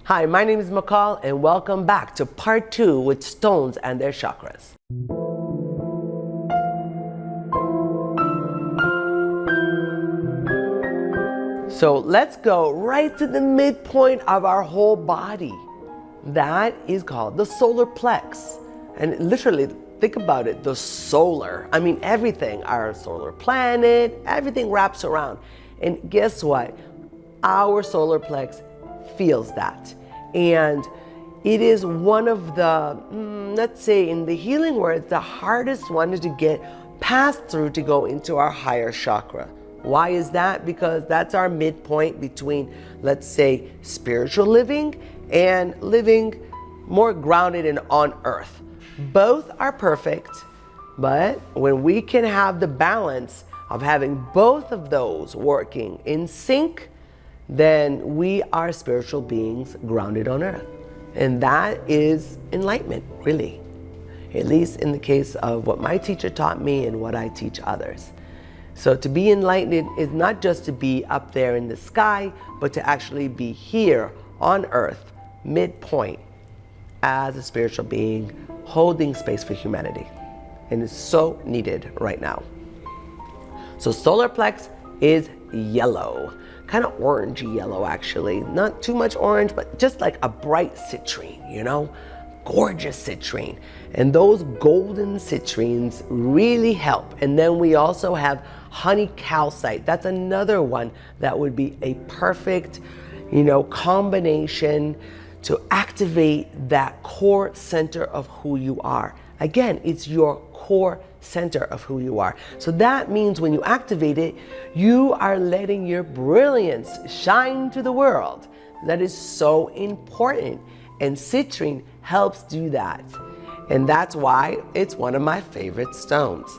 Hi, my name is McCall and welcome back to part 2 with stones and their chakras. So let's go right to the midpoint of our whole body. That is called the solar plex. And literally, think about it, the solar. I mean, everything, our solar planet, everything wraps around. And guess what? Our solar plex feels that. And it is one of the, let's say in the healing words, the hardest one to get passed through to go into our higher chakra. Why is that? Because that's our midpoint between, let's say, spiritual living and living more grounded and on earth. Both are perfect, but when we can have the balance of having both of those working in sync, then we are spiritual beings grounded on earth. And that is enlightenment, really. At least in the case of what my teacher taught me and what I teach others. So to be enlightened is not just to be up there in the sky, but to actually be here on earth, midpoint, as a spiritual being, holding space for humanity. And it's so needed right now. So solar plex is yellow. Kind of orangey yellow, actually. Not too much orange, but just like a bright citrine, you know? Gorgeous citrine. And those golden citrines really help. And then we also have honey calcite. That's another one that would be a perfect, combination to activate that core center of who you are. Again, it's your core center of who you are. So that means when you activate it, you are letting your brilliance shine to the world. That is so important. And citrine helps do that. And that's why it's one of my favorite stones.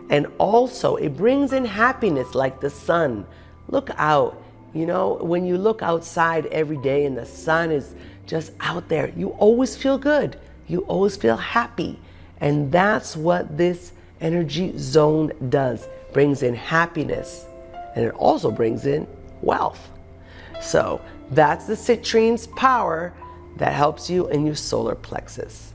And also it brings in happiness like the sun. Look out, when you look outside every day and the sun is just out there, you always feel good. You always feel happy. And that's what this energy zone does. Brings in happiness, and it also brings in wealth. So that's the citrine's power that helps you in your solar plexus.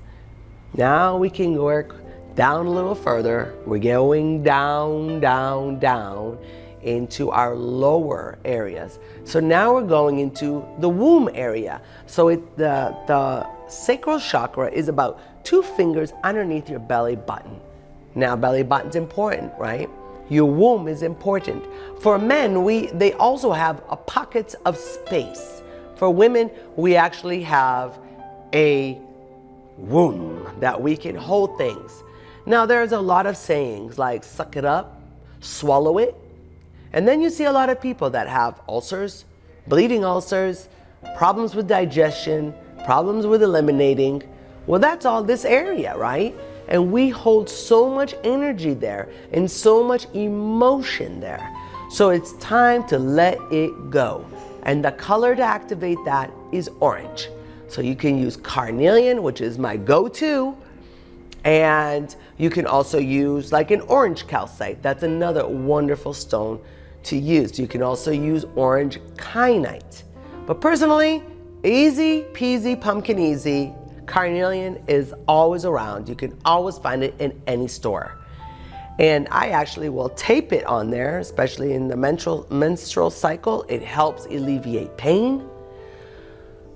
Now we can work down a little further. We're going down, down, down into our lower areas. So now we're going into the womb area. So the sacral chakra is about 2 fingers underneath your belly button. Now belly button's important, right? Your womb is important. For men, they also have a pockets of space. For women, we actually have a womb that we can hold things. Now there's a lot of sayings like suck it up, swallow it. And then you see a lot of people that have ulcers, bleeding ulcers, problems with digestion, problems with eliminating. Well, that's all this area, right? And we hold so much energy there and so much emotion there. So it's time to let it go. And the color to activate that is orange. So you can use carnelian, which is my go-to. And you can also use like an orange calcite. That's another wonderful stone to use. You can also use orange kyanite. But personally, easy peasy pumpkin easy. Carnelian is always around. You can always find it in any store. And I actually will tape it on there, especially in the menstrual cycle. It helps alleviate pain.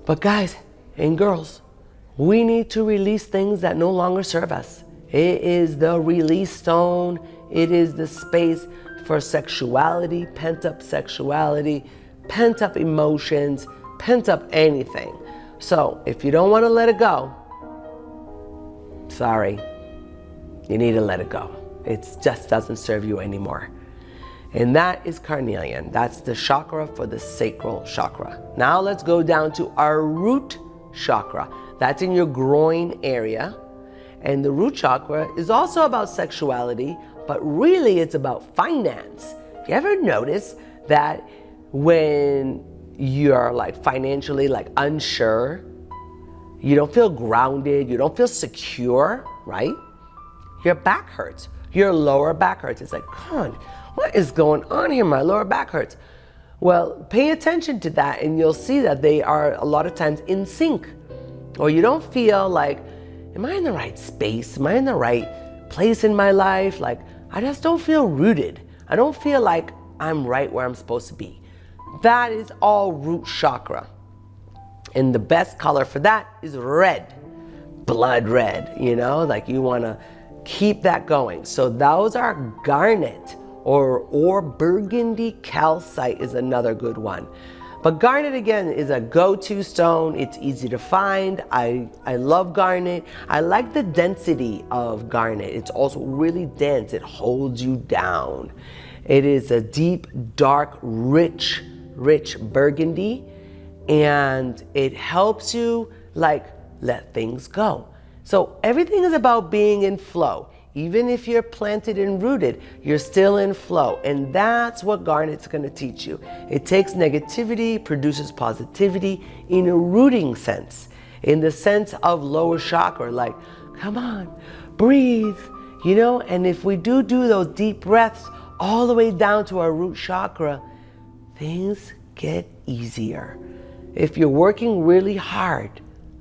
But guys and girls, we need to release things that no longer serve us. It is the release stone. It is the space for sexuality, pent-up emotions, pent-up anything. So if you don't want to let it go, sorry, you need to let it go. It just doesn't serve you anymore. And that is carnelian. That's the chakra for the sacral chakra. Now let's go down to our root chakra. That's in your groin area. And the root chakra is also about sexuality, but really it's about finance. Have you ever noticed that when you're like financially like unsure, you don't feel grounded, you don't feel secure, right? Your back hurts. Your lower back hurts. It's like, God, what is going on here? My lower back hurts. Well, pay attention to that and you'll see that they are a lot of times in sync. Or you don't feel like, am I in the right space? Am I in the right place in my life? Like, I just don't feel rooted. I don't feel like I'm right where I'm supposed to be. That is all root chakra. And the best color for that is red, blood red, you know, like you want to keep that going. So those are garnet or burgundy calcite is another good one. But garnet, again, is a go-to stone. It's easy to find. I love garnet. I like the density of garnet. It's also really dense. It holds you down. It is a deep, dark, rich burgundy. And it helps you like let things go. So everything is about being in flow. Even if you're planted and rooted, you're still in flow. And that's what garnet's going to teach you. It takes negativity, produces positivity in a rooting sense, in the sense of lower chakra, like, come on, breathe, you know? And if we do those deep breaths all the way down to our root chakra, things get easier. If you're working really hard,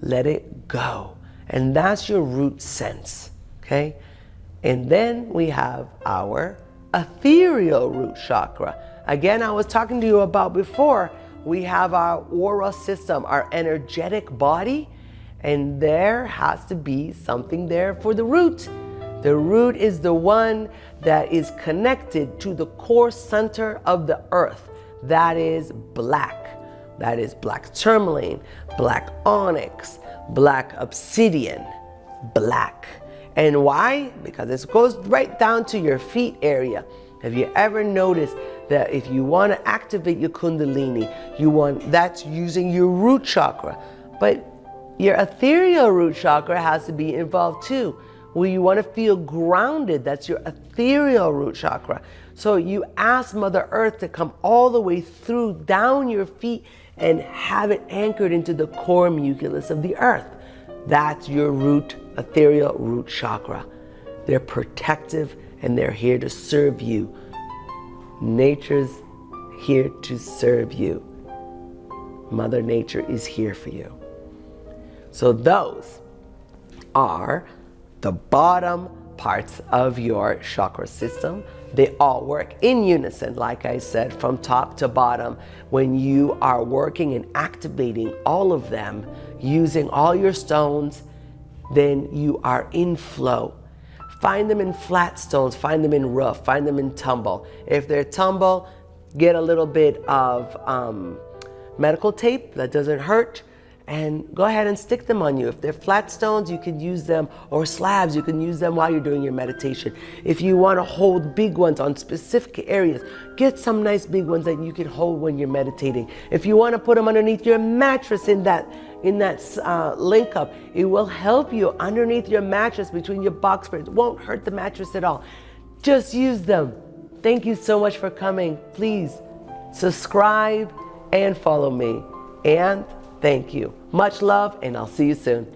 let it go. And that's your root sense, okay? And then we have our ethereal root chakra. Again, I was talking to you about before, we have our aura system, our energetic body, and there has to be something there for the root. The root is the one that is connected to the core center of the earth. That is black. That is black tourmaline, black onyx, black obsidian, black. And why? Because it goes right down to your feet area. Have you ever noticed that if you want to activate your kundalini, that's using your root chakra. But your ethereal root chakra has to be involved too. Where you want to feel grounded, that's your ethereal root chakra. So you ask Mother Earth to come all the way through, down your feet, and have it anchored into the core mucus of the earth. That's your root, ethereal root chakra. They're protective and they're here to serve you. Nature's here to serve you. Mother Nature is here for you. So those are the bottom parts of your chakra system. They all work in unison, like I said, from top to bottom. When you are working and activating all of them, using all your stones, then you are in flow. Find them in flat stones, find them in rough, find them in tumble. If they're tumble, get a little bit of medical tape that doesn't hurt, and go ahead and stick them on you. If they're flat stones, you can use them, or slabs, you can use them while you're doing your meditation. If you want to hold big ones on specific areas, get some nice big ones that you can hold when you're meditating. If you want to put them underneath your mattress in that link up, it will help you underneath your mattress between your box springs. It won't hurt the mattress at all. Just use them. Thank you so much for coming. Please subscribe and follow me. And thank you. Much love, and I'll see you soon.